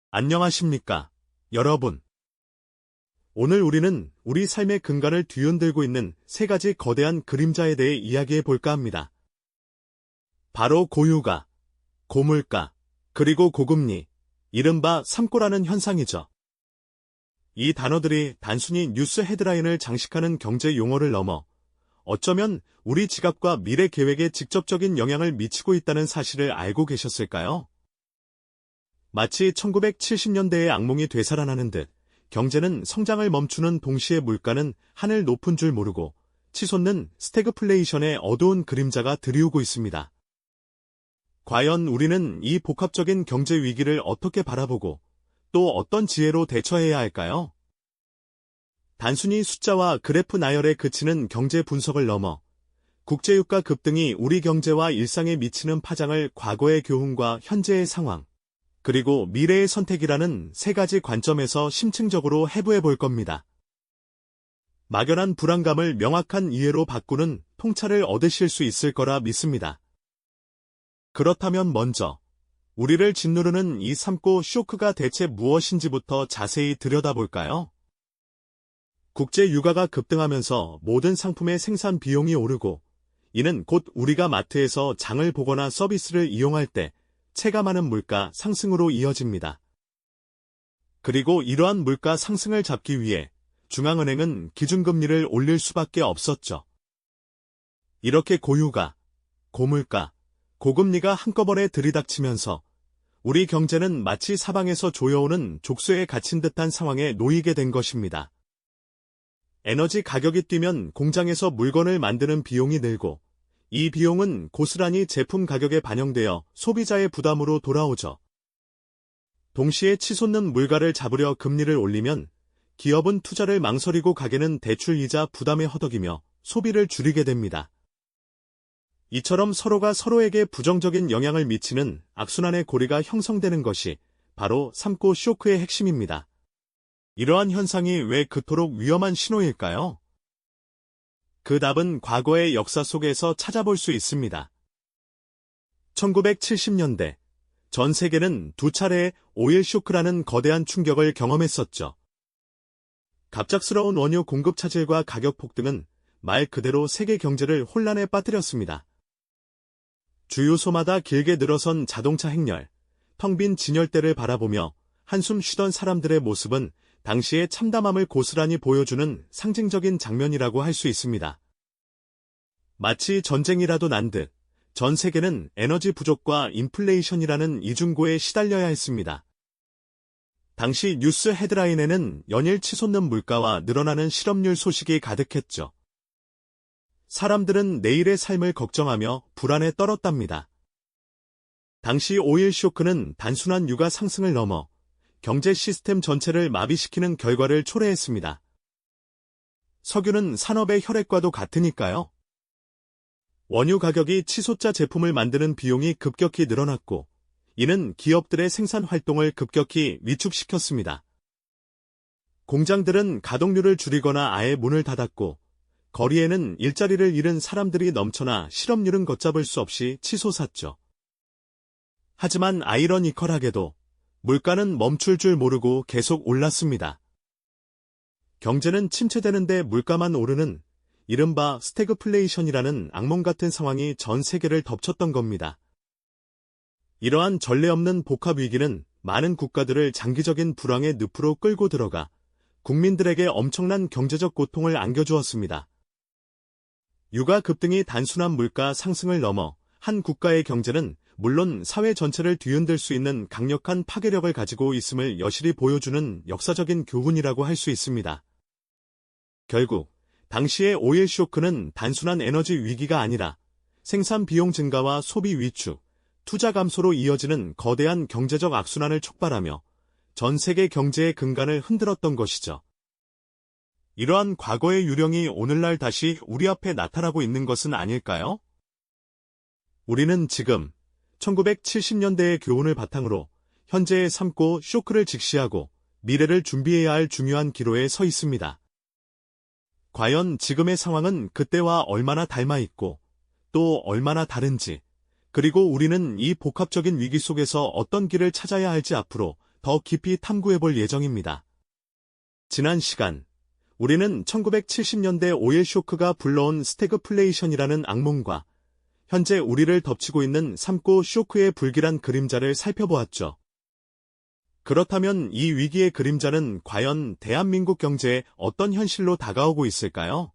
안녕하십니까, 여러분. 오늘 우리는 우리 삶의 근간을 뒤흔들고 있는 세 가지 거대한 그림자에 대해 이야기해 볼까 합니다. 바로 고유가, 고물가, 그리고 고금리, 이른바 삼고라는 현상이죠. 이 단어들이 단순히 뉴스 헤드라인을 장식하는 경제 용어를 넘어 어쩌면 우리 지갑과 미래 계획에 직접적인 영향을 미치고 있다는 사실을 알고 계셨을까요? 마치 1970년대의 악몽이 되살아나는 듯 경제는 성장을 멈추는 동시에 물가는 하늘 높은 줄 모르고 치솟는 스태그플레이션의 어두운 그림자가 드리우고 있습니다. 과연 우리는 이 복합적인 경제 위기를 어떻게 바라보고 또 어떤 지혜로 대처해야 할까요? 단순히 숫자와 그래프 나열에 그치는 경제 분석을 넘어 국제유가 급등이 우리 경제와 일상에 미치는 파장을 과거의 교훈과 현재의 상황, 그리고 미래의 선택이라는 세 가지 관점에서 심층적으로 해부해 볼 겁니다. 막연한 불안감을 명확한 이해로 바꾸는 통찰을 얻으실 수 있을 거라 믿습니다. 그렇다면 먼저 우리를 짓누르는 이 삼고 쇼크가 대체 무엇인지부터 자세히 들여다볼까요? 국제 유가가 급등하면서 모든 상품의 생산 비용이 오르고 이는 곧 우리가 마트에서 장을 보거나 서비스를 이용할 때 체감하는 물가 상승으로 이어집니다. 그리고 이러한 물가 상승을 잡기 위해 중앙은행은 기준금리를 올릴 수밖에 없었죠. 이렇게 고유가, 고물가, 고금리가 한꺼번에 들이닥치면서 우리 경제는 마치 사방에서 조여오는 족쇄에 갇힌 듯한 상황에 놓이게 된 것입니다. 에너지 가격이 뛰면 공장에서 물건을 만드는 비용이 늘고 이 비용은 고스란히 제품 가격에 반영되어 소비자의 부담으로 돌아오죠. 동시에 치솟는 물가를 잡으려 금리를 올리면 기업은 투자를 망설이고 가게는 대출이자 부담에 허덕이며 소비를 줄이게 됩니다. 이처럼 서로가 서로에게 부정적인 영향을 미치는 악순환의 고리가 형성되는 것이 바로 삼고 쇼크의 핵심입니다. 이러한 현상이 왜 그토록 위험한 신호일까요? 그 답은 과거의 역사 속에서 찾아볼 수 있습니다. 1970년대, 전 세계는 두 차례의 오일 쇼크라는 거대한 충격을 경험했었죠. 갑작스러운 원유 공급 차질과 가격 폭등은 말 그대로 세계 경제를 혼란에 빠뜨렸습니다. 주유소마다 길게 늘어선 자동차 행렬, 텅 빈 진열대를 바라보며 한숨 쉬던 사람들의 모습은 당시의 참담함을 고스란히 보여주는 상징적인 장면이라고 할 수 있습니다. 마치 전쟁이라도 난 듯 전 세계는 에너지 부족과 인플레이션이라는 이중고에 시달려야 했습니다. 당시 뉴스 헤드라인에는 연일 치솟는 물가와 늘어나는 실업률 소식이 가득했죠. 사람들은 내일의 삶을 걱정하며 불안에 떨었답니다. 당시 오일 쇼크는 단순한 유가 상승을 넘어 경제 시스템 전체를 마비시키는 결과를 초래했습니다. 석유는 산업의 혈액과도 같으니까요. 원유 가격이 치솟자 제품을 만드는 비용이 급격히 늘어났고, 이는 기업들의 생산 활동을 급격히 위축시켰습니다. 공장들은 가동률을 줄이거나 아예 문을 닫았고, 거리에는 일자리를 잃은 사람들이 넘쳐나 실업률은 걷잡을 수 없이 치솟았죠. 하지만 아이러니컬하게도 물가는 멈출 줄 모르고 계속 올랐습니다. 경제는 침체되는데 물가만 오르는 이른바 스태그플레이션이라는 악몽 같은 상황이 전 세계를 덮쳤던 겁니다. 이러한 전례 없는 복합 위기는 많은 국가들을 장기적인 불황의 늪으로 끌고 들어가 국민들에게 엄청난 경제적 고통을 안겨주었습니다. 유가 급등이 단순한 물가 상승을 넘어 한 국가의 경제는 물론 사회 전체를 뒤흔들 수 있는 강력한 파괴력을 가지고 있음을 여실히 보여주는 역사적인 교훈이라고 할 수 있습니다. 결국 당시의 오일 쇼크는 단순한 에너지 위기가 아니라 생산 비용 증가와 소비 위축, 투자 감소로 이어지는 거대한 경제적 악순환을 촉발하며 전 세계 경제의 근간을 흔들었던 것이죠. 이러한 과거의 유령이 오늘날 다시 우리 앞에 나타나고 있는 것은 아닐까요? 우리는 지금 1970년대의 교훈을 바탕으로 현재의 삼고 쇼크를 직시하고 미래를 준비해야 할 중요한 기로에 서 있습니다. 과연 지금의 상황은 그때와 얼마나 닮아 있고 또 얼마나 다른지, 그리고 우리는 이 복합적인 위기 속에서 어떤 길을 찾아야 할지 앞으로 더 깊이 탐구해볼 예정입니다. 지난 시간, 우리는 1970년대 오일 쇼크가 불러온 스태그플레이션이라는 악몽과 현재 우리를 덮치고 있는 삼고 쇼크의 불길한 그림자를 살펴보았죠. 그렇다면 이 위기의 그림자는 과연 대한민국 경제에 어떤 현실로 다가오고 있을까요?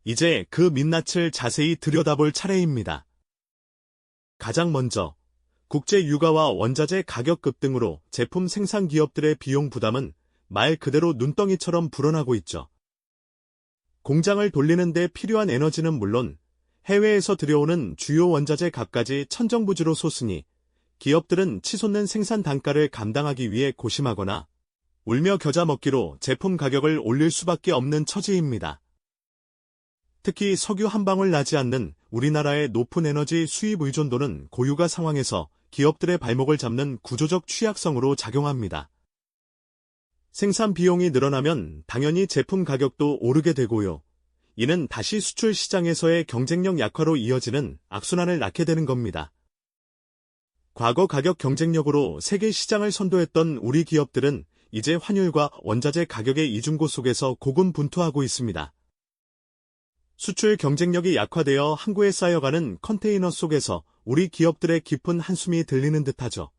이제 그 민낯을 자세히 들여다볼 차례입니다. 가장 먼저 국제 유가와 원자재 가격 급등으로 제품 생산 기업들의 비용 부담은 말 그대로 눈덩이처럼 불어나고 있죠. 공장을 돌리는 데 필요한 에너지는 물론 해외에서 들여오는 주요 원자재 값까지 천정부지로 솟으니 기업들은 치솟는 생산 단가를 감당하기 위해 고심하거나 울며 겨자 먹기로 제품 가격을 올릴 수밖에 없는 처지입니다. 특히 석유 한 방울 나지 않는 우리나라의 높은 에너지 수입 의존도는 고유가 상황에서 기업들의 발목을 잡는 구조적 취약성으로 작용합니다. 생산 비용이 늘어나면 당연히 제품 가격도 오르게 되고요. 이는 다시 수출 시장에서의 경쟁력 약화로 이어지는 악순환을 낳게 되는 겁니다. 과거 가격 경쟁력으로 세계 시장을 선도했던 우리 기업들은 이제 환율과 원자재 가격의 이중고 속에서 고군분투하고 있습니다. 수출 경쟁력이 약화되어 항구에 쌓여가는 컨테이너 속에서 우리 기업들의 깊은 한숨이 들리는 듯하죠.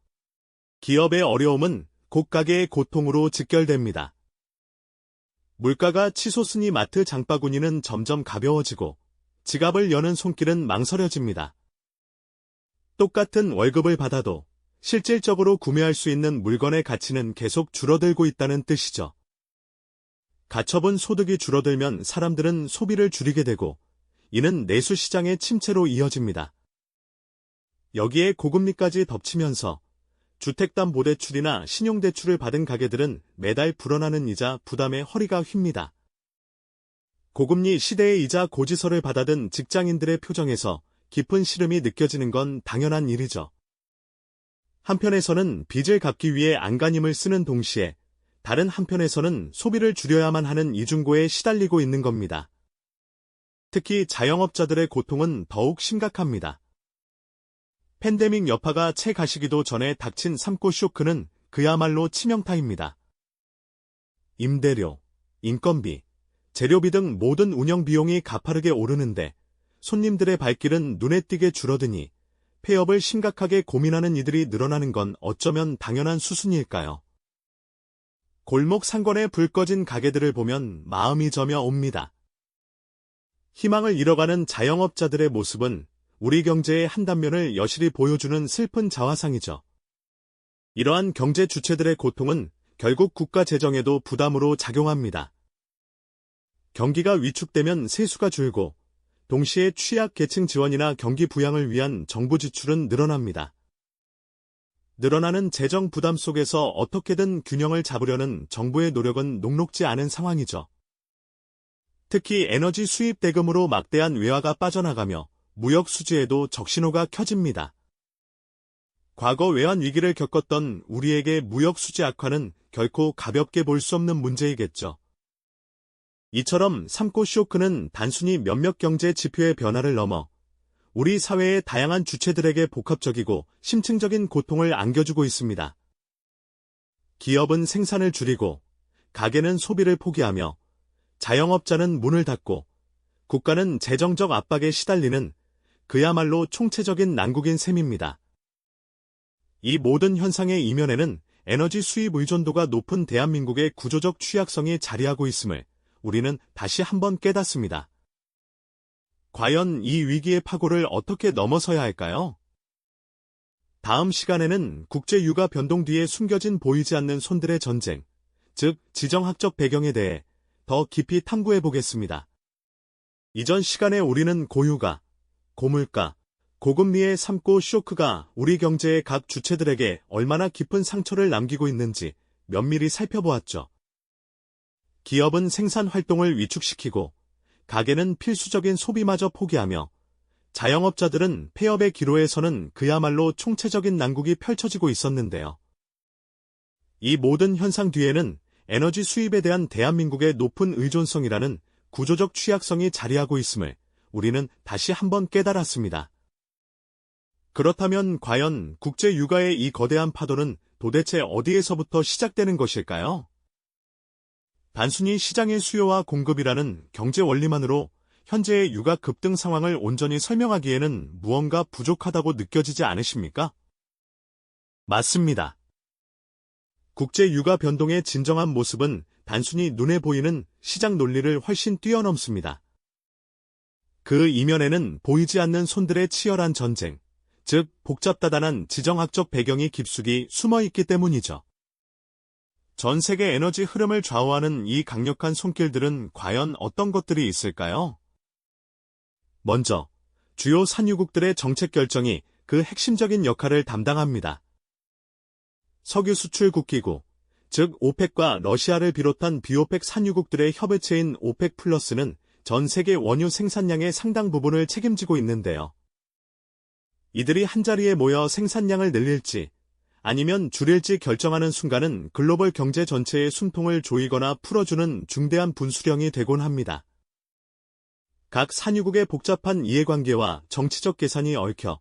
기업의 어려움은 고가계의 고통으로 직결됩니다. 물가가 치솟으니 마트 장바구니는 점점 가벼워지고 지갑을 여는 손길은 망설여집니다. 똑같은 월급을 받아도 실질적으로 구매할 수 있는 물건의 가치는 계속 줄어들고 있다는 뜻이죠. 가처분 소득이 줄어들면 사람들은 소비를 줄이게 되고 이는 내수 시장의 침체로 이어집니다. 여기에 고금리까지 덮치면서 주택담보대출이나 신용대출을 받은 가게들은 매달 불어나는 이자 부담에 허리가 휜니다. 고금리 시대의 이자 고지서를 받아든 직장인들의 표정에서 깊은 시름이 느껴지는 건 당연한 일이죠. 한편에서는 빚을 갚기 위해 안간힘을 쓰는 동시에 다른 한편에서는 소비를 줄여야만 하는 이중고에 시달리고 있는 겁니다. 특히 자영업자들의 고통은 더욱 심각합니다. 팬데믹 여파가 채 가시기도 전에 닥친 삼고 쇼크는 그야말로 치명타입니다. 임대료, 인건비, 재료비 등 모든 운영 비용이 가파르게 오르는데 손님들의 발길은 눈에 띄게 줄어드니 폐업을 심각하게 고민하는 이들이 늘어나는 건 어쩌면 당연한 수순일까요? 골목 상권에 불 꺼진 가게들을 보면 마음이 저며 옵니다. 희망을 잃어가는 자영업자들의 모습은 우리 경제의 한 단면을 여실히 보여주는 슬픈 자화상이죠. 이러한 경제 주체들의 고통은 결국 국가 재정에도 부담으로 작용합니다. 경기가 위축되면 세수가 줄고 동시에 취약계층 지원이나 경기 부양을 위한 정부 지출은 늘어납니다. 늘어나는 재정 부담 속에서 어떻게든 균형을 잡으려는 정부의 노력은 녹록지 않은 상황이죠. 특히 에너지 수입 대금으로 막대한 외화가 빠져나가며 무역 수지에도 적신호가 켜집니다. 과거 외환 위기를 겪었던 우리에게 무역 수지 악화는 결코 가볍게 볼 수 없는 문제이겠죠. 이처럼 삼고 쇼크는 단순히 몇몇 경제 지표의 변화를 넘어 우리 사회의 다양한 주체들에게 복합적이고 심층적인 고통을 안겨주고 있습니다. 기업은 생산을 줄이고 가게는 소비를 포기하며 자영업자는 문을 닫고 국가는 재정적 압박에 시달리는 그야말로 총체적인 난국인 셈입니다. 이 모든 현상의 이면에는 에너지 수입 의존도가 높은 대한민국의 구조적 취약성이 자리하고 있음을 우리는 다시 한번 깨닫습니다. 과연 이 위기의 파고를 어떻게 넘어서야 할까요? 다음 시간에는 국제 유가 변동 뒤에 숨겨진 보이지 않는 손들의 전쟁, 즉 지정학적 배경에 대해 더 깊이 탐구해 보겠습니다. 이전 시간에 우리는 고유가, 고물가, 고금리의 삼고 쇼크가 우리 경제의 각 주체들에게 얼마나 깊은 상처를 남기고 있는지 면밀히 살펴보았죠. 기업은 생산 활동을 위축시키고 가게는 필수적인 소비마저 포기하며 자영업자들은 폐업의 기로에 서는 그야말로 총체적인 난국이 펼쳐지고 있었는데요. 이 모든 현상 뒤에는 에너지 수입에 대한 대한민국의 높은 의존성이라는 구조적 취약성이 자리하고 있음을 우리는 다시 한번 깨달았습니다. 그렇다면 과연 국제 유가의 이 거대한 파도는 도대체 어디에서부터 시작되는 것일까요? 단순히 시장의 수요와 공급이라는 경제 원리만으로 현재의 유가 급등 상황을 온전히 설명하기에는 무언가 부족하다고 느껴지지 않으십니까? 맞습니다. 국제 유가 변동의 진정한 모습은 단순히 눈에 보이는 시장 논리를 훨씬 뛰어넘습니다. 그 이면에는 보이지 않는 손들의 치열한 전쟁, 즉 복잡다단한 지정학적 배경이 깊숙이 숨어있기 때문이죠. 전 세계 에너지 흐름을 좌우하는 이 강력한 손길들은 과연 어떤 것들이 있을까요? 먼저, 주요 산유국들의 정책 결정이 그 핵심적인 역할을 담당합니다. 석유 수출국기구, 즉 오펙과 러시아를 비롯한 비오펙 산유국들의 협의체인 오펙 플러스는 전 세계 원유 생산량의 상당 부분을 책임지고 있는데요. 이들이 한자리에 모여 생산량을 늘릴지 아니면 줄일지 결정하는 순간은 글로벌 경제 전체의 숨통을 조이거나 풀어주는 중대한 분수령이 되곤 합니다. 각 산유국의 복잡한 이해관계와 정치적 계산이 얽혀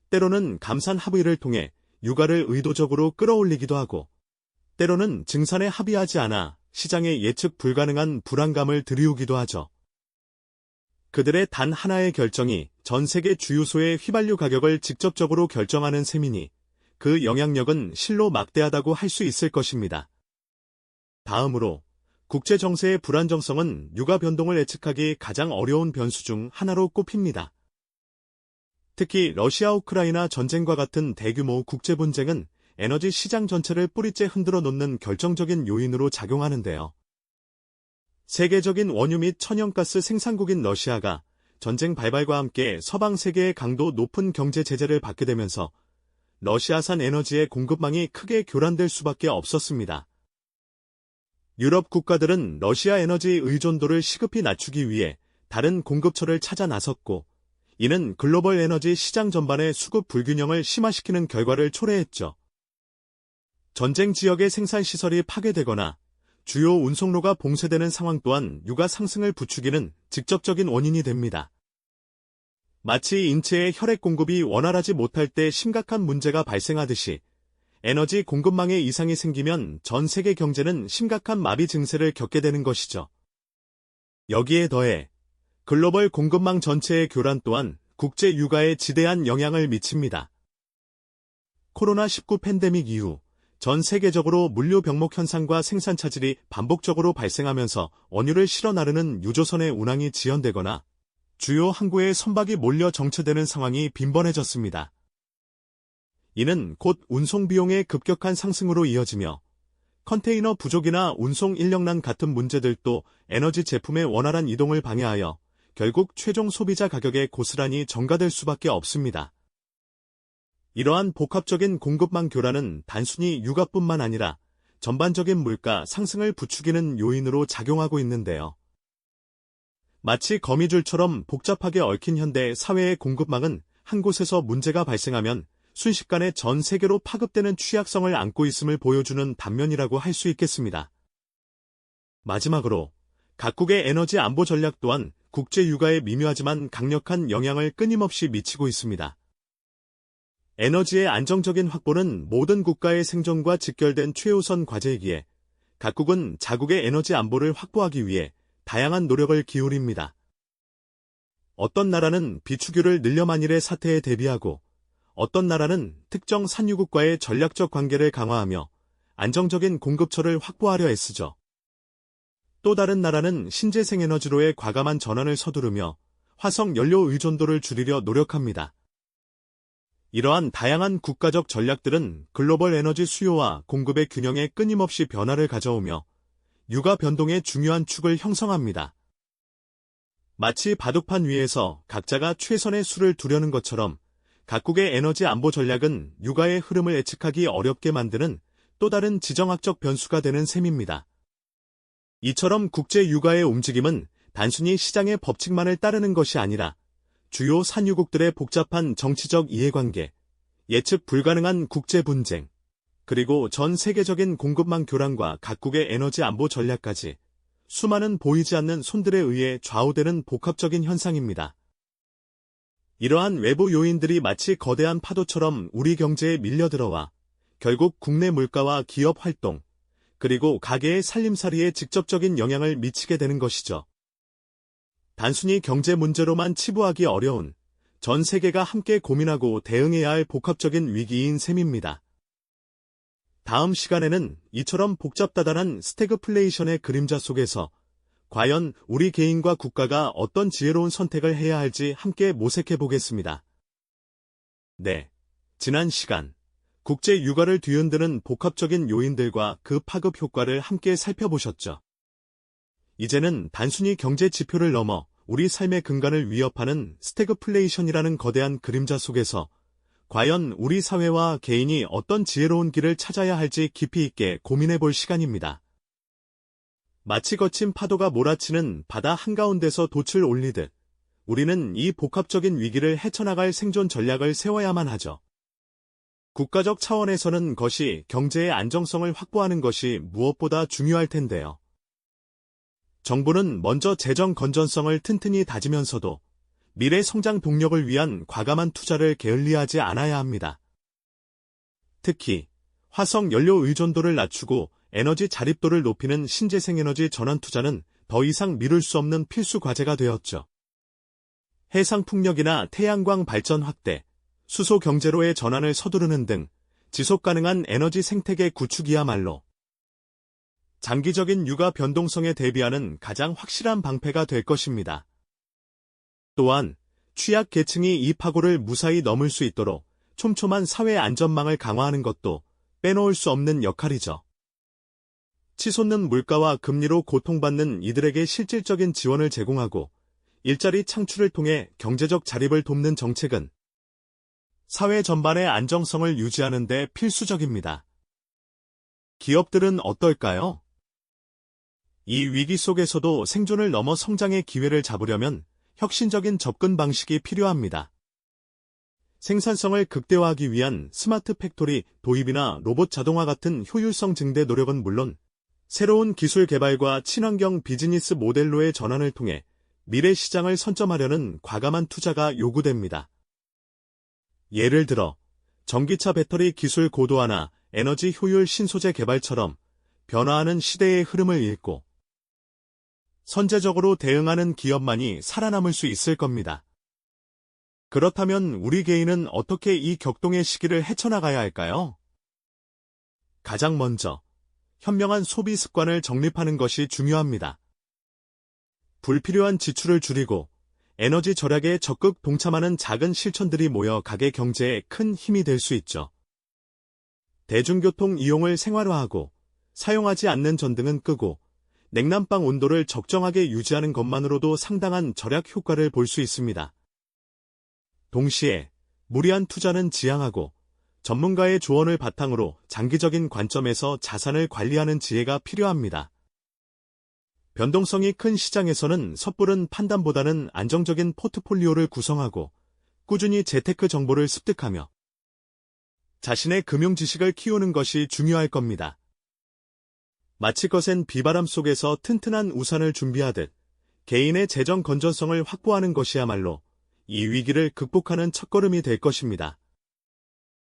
때로는 감산 합의를 통해 유가를 의도적으로 끌어올리기도 하고 때로는 증산에 합의하지 않아 시장에 예측 불가능한 불안감을 들이우기도 하죠. 그들의 단 하나의 결정이 전 세계 주유소의 휘발유 가격을 직접적으로 결정하는 셈이니 그 영향력은 실로 막대하다고 할 수 있을 것입니다. 다음으로 국제 정세의 불안정성은 유가 변동을 예측하기 가장 어려운 변수 중 하나로 꼽힙니다. 특히 러시아 우크라이나 전쟁과 같은 대규모 국제 분쟁은 에너지 시장 전체를 뿌리째 흔들어 놓는 결정적인 요인으로 작용하는데요. 세계적인 원유 및 천연가스 생산국인 러시아가 전쟁 발발과 함께 서방 세계의 강도 높은 경제 제재를 받게 되면서 러시아산 에너지의 공급망이 크게 교란될 수밖에 없었습니다. 유럽 국가들은 러시아 에너지 의존도를 시급히 낮추기 위해 다른 공급처를 찾아 나섰고, 이는 글로벌 에너지 시장 전반의 수급 불균형을 심화시키는 결과를 초래했죠. 전쟁 지역의 생산시설이 파괴되거나 주요 운송로가 봉쇄되는 상황 또한 유가 상승을 부추기는 직접적인 원인이 됩니다. 마치 인체의 혈액 공급이 원활하지 못할 때 심각한 문제가 발생하듯이 에너지 공급망에 이상이 생기면 전 세계 경제는 심각한 마비 증세를 겪게 되는 것이죠. 여기에 더해 글로벌 공급망 전체의 교란 또한 국제 유가에 지대한 영향을 미칩니다. 코로나19 팬데믹 이후 전 세계적으로 물류 병목 현상과 생산 차질이 반복적으로 발생하면서 원유를 실어 나르는 유조선의 운항이 지연되거나 주요 항구에 선박이 몰려 정체되는 상황이 빈번해졌습니다. 이는 곧 운송 비용의 급격한 상승으로 이어지며 컨테이너 부족이나 운송 인력난 같은 문제들도 에너지 제품의 원활한 이동을 방해하여 결국 최종 소비자 가격에 고스란히 전가될 수밖에 없습니다. 이러한 복합적인 공급망 교란은 단순히 유가뿐만 아니라 전반적인 물가 상승을 부추기는 요인으로 작용하고 있는데요. 마치 거미줄처럼 복잡하게 얽힌 현대 사회의 공급망은 한 곳에서 문제가 발생하면 순식간에 전 세계로 파급되는 취약성을 안고 있음을 보여주는 단면이라고 할 수 있겠습니다. 마지막으로 각국의 에너지 안보 전략 또한 국제 유가에 미묘하지만 강력한 영향을 끊임없이 미치고 있습니다. 에너지의 안정적인 확보는 모든 국가의 생존과 직결된 최우선 과제이기에 각국은 자국의 에너지 안보를 확보하기 위해 다양한 노력을 기울입니다. 어떤 나라는 비축유를 늘려 만일의 사태에 대비하고 어떤 나라는 특정 산유국과의 전략적 관계를 강화하며 안정적인 공급처를 확보하려 애쓰죠. 또 다른 나라는 신재생 에너지로의 과감한 전환을 서두르며 화석 연료 의존도를 줄이려 노력합니다. 이러한 다양한 국가적 전략들은 글로벌 에너지 수요와 공급의 균형에 끊임없이 변화를 가져오며 유가 변동의 중요한 축을 형성합니다. 마치 바둑판 위에서 각자가 최선의 수를 두려는 것처럼 각국의 에너지 안보 전략은 유가의 흐름을 예측하기 어렵게 만드는 또 다른 지정학적 변수가 되는 셈입니다. 이처럼 국제 유가의 움직임은 단순히 시장의 법칙만을 따르는 것이 아니라 주요 산유국들의 복잡한 정치적 이해관계, 예측 불가능한 국제 분쟁, 그리고 전 세계적인 공급망 교란과 각국의 에너지 안보 전략까지 수많은 보이지 않는 손들에 의해 좌우되는 복합적인 현상입니다. 이러한 외부 요인들이 마치 거대한 파도처럼 우리 경제에 밀려들어와 결국 국내 물가와 기업 활동, 그리고 가계의 살림살이에 직접적인 영향을 미치게 되는 것이죠. 단순히 경제 문제로만 치부하기 어려운 전 세계가 함께 고민하고 대응해야 할 복합적인 위기인 셈입니다. 다음 시간에는 이처럼 복잡다단한 스태그플레이션의 그림자 속에서 과연 우리 개인과 국가가 어떤 지혜로운 선택을 해야 할지 함께 모색해 보겠습니다. 네. 지난 시간, 국제 유가를 뒤흔드는 복합적인 요인들과 그 파급 효과를 함께 살펴보셨죠. 이제는 단순히 경제 지표를 넘어 우리 삶의 근간을 위협하는 스태그플레이션이라는 거대한 그림자 속에서 과연 우리 사회와 개인이 어떤 지혜로운 길을 찾아야 할지 깊이 있게 고민해 볼 시간입니다. 마치 거친 파도가 몰아치는 바다 한가운데서 돛을 올리듯 우리는 이 복합적인 위기를 헤쳐나갈 생존 전략을 세워야만 하죠. 국가적 차원에서는 것이 경제의 안정성을 확보하는 것이 무엇보다 중요할 텐데요. 정부는 먼저 재정 건전성을 튼튼히 다지면서도 미래 성장 동력을 위한 과감한 투자를 게을리하지 않아야 합니다. 특히 화석 연료 의존도를 낮추고 에너지 자립도를 높이는 신재생에너지 전환 투자는 더 이상 미룰 수 없는 필수 과제가 되었죠. 해상풍력이나 태양광 발전 확대, 수소 경제로의 전환을 서두르는 등 지속가능한 에너지 생태계 구축이야말로 장기적인 유가 변동성에 대비하는 가장 확실한 방패가 될 것입니다. 또한 취약 계층이 이 파고를 무사히 넘을 수 있도록 촘촘한 사회 안전망을 강화하는 것도 빼놓을 수 없는 역할이죠. 치솟는 물가와 금리로 고통받는 이들에게 실질적인 지원을 제공하고 일자리 창출을 통해 경제적 자립을 돕는 정책은 사회 전반의 안정성을 유지하는 데 필수적입니다. 기업들은 어떨까요? 이 위기 속에서도 생존을 넘어 성장의 기회를 잡으려면 혁신적인 접근 방식이 필요합니다. 생산성을 극대화하기 위한 스마트 팩토리 도입이나 로봇 자동화 같은 효율성 증대 노력은 물론 새로운 기술 개발과 친환경 비즈니스 모델로의 전환을 통해 미래 시장을 선점하려는 과감한 투자가 요구됩니다. 예를 들어 전기차 배터리 기술 고도화나 에너지 효율 신소재 개발처럼 변화하는 시대의 흐름을 읽고 선제적으로 대응하는 기업만이 살아남을 수 있을 겁니다. 그렇다면 우리 개인은 어떻게 이 격동의 시기를 헤쳐나가야 할까요? 가장 먼저 현명한 소비 습관을 정립하는 것이 중요합니다. 불필요한 지출을 줄이고 에너지 절약에 적극 동참하는 작은 실천들이 모여 가계 경제에 큰 힘이 될 수 있죠. 대중교통 이용을 생활화하고 사용하지 않는 전등은 끄고 냉난방 온도를 적정하게 유지하는 것만으로도 상당한 절약 효과를 볼 수 있습니다. 동시에 무리한 투자는 지양하고 전문가의 조언을 바탕으로 장기적인 관점에서 자산을 관리하는 지혜가 필요합니다. 변동성이 큰 시장에서는 섣부른 판단보다는 안정적인 포트폴리오를 구성하고 꾸준히 재테크 정보를 습득하며 자신의 금융 지식을 키우는 것이 중요할 겁니다. 마치 거센 비바람 속에서 튼튼한 우산을 준비하듯 개인의 재정 건전성을 확보하는 것이야말로 이 위기를 극복하는 첫걸음이 될 것입니다.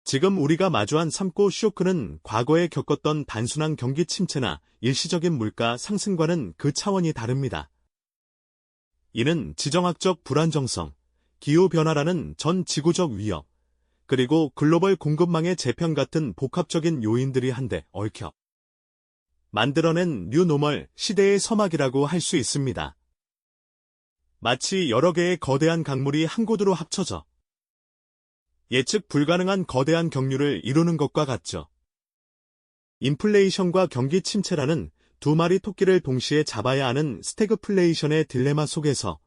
지금 우리가 마주한 삼고 쇼크는 과거에 겪었던 단순한 경기 침체나 일시적인 물가 상승과는 그 차원이 다릅니다. 이는 지정학적 불안정성, 기후변화라는 전 지구적 위협, 그리고 글로벌 공급망의 재편 같은 복합적인 요인들이 한데 얽혀 만들어낸 뉴노멀 시대의 서막이라고 할 수 있습니다. 마치 여러 개의 거대한 강물이 한 곳으로 합쳐져 예측 불가능한 거대한 경류를 이루는 것과 같죠. 인플레이션과 경기 침체라는 두 마리 토끼를 동시에 잡아야 하는 스태그플레이션의 딜레마 속에서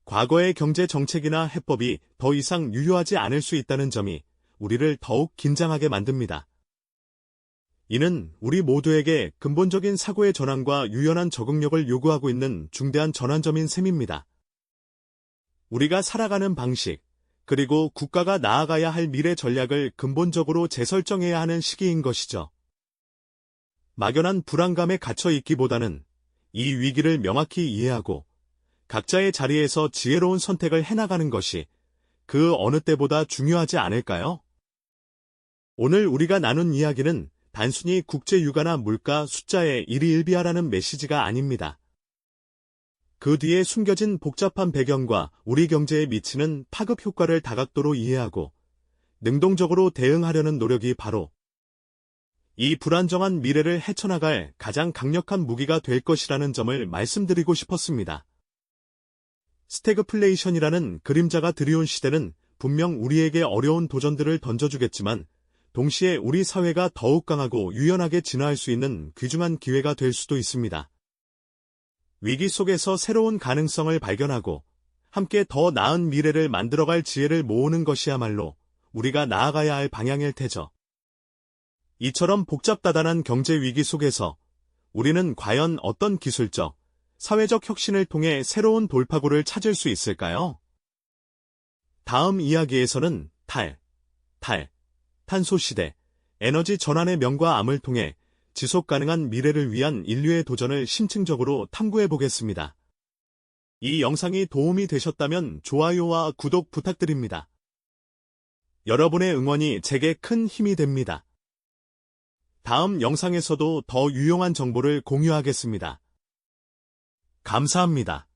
과거의 경제 정책이나 해법이 더 이상 유효하지 않을 수 있다는 점이 우리를 더욱 긴장하게 만듭니다. 이는 우리 모두에게 근본적인 사고의 전환과 유연한 적응력을 요구하고 있는 중대한 전환점인 셈입니다. 우리가 살아가는 방식, 그리고 국가가 나아가야 할 미래 전략을 근본적으로 재설정해야 하는 시기인 것이죠. 막연한 불안감에 갇혀 있기보다는 이 위기를 명확히 이해하고 각자의 자리에서 지혜로운 선택을 해나가는 것이 그 어느 때보다 중요하지 않을까요? 오늘 우리가 나눈 이야기는 단순히 국제유가나 물가 숫자의 일희일비하라는 메시지가 아닙니다. 그 뒤에 숨겨진 복잡한 배경과 우리 경제에 미치는 파급 효과를 다각도로 이해하고 능동적으로 대응하려는 노력이 바로 이 불안정한 미래를 헤쳐나갈 가장 강력한 무기가 될 것이라는 점을 말씀드리고 싶었습니다. 스태그플레이션이라는 그림자가 들이온 시대는 분명 우리에게 어려운 도전들을 던져주겠지만 동시에 우리 사회가 더욱 강하고 유연하게 진화할 수 있는 귀중한 기회가 될 수도 있습니다. 위기 속에서 새로운 가능성을 발견하고 함께 더 나은 미래를 만들어갈 지혜를 모으는 것이야말로 우리가 나아가야 할 방향일 테죠. 이처럼 복잡다단한 경제 위기 속에서 우리는 과연 어떤 기술적, 사회적 혁신을 통해 새로운 돌파구를 찾을 수 있을까요? 다음 이야기에서는 탄소 시대, 에너지 전환의 명과 암을 통해 지속 가능한 미래를 위한 인류의 도전을 심층적으로 탐구해 보겠습니다. 이 영상이 도움이 되셨다면 좋아요와 구독 부탁드립니다. 여러분의 응원이 제게 큰 힘이 됩니다. 다음 영상에서도 더 유용한 정보를 공유하겠습니다. 감사합니다.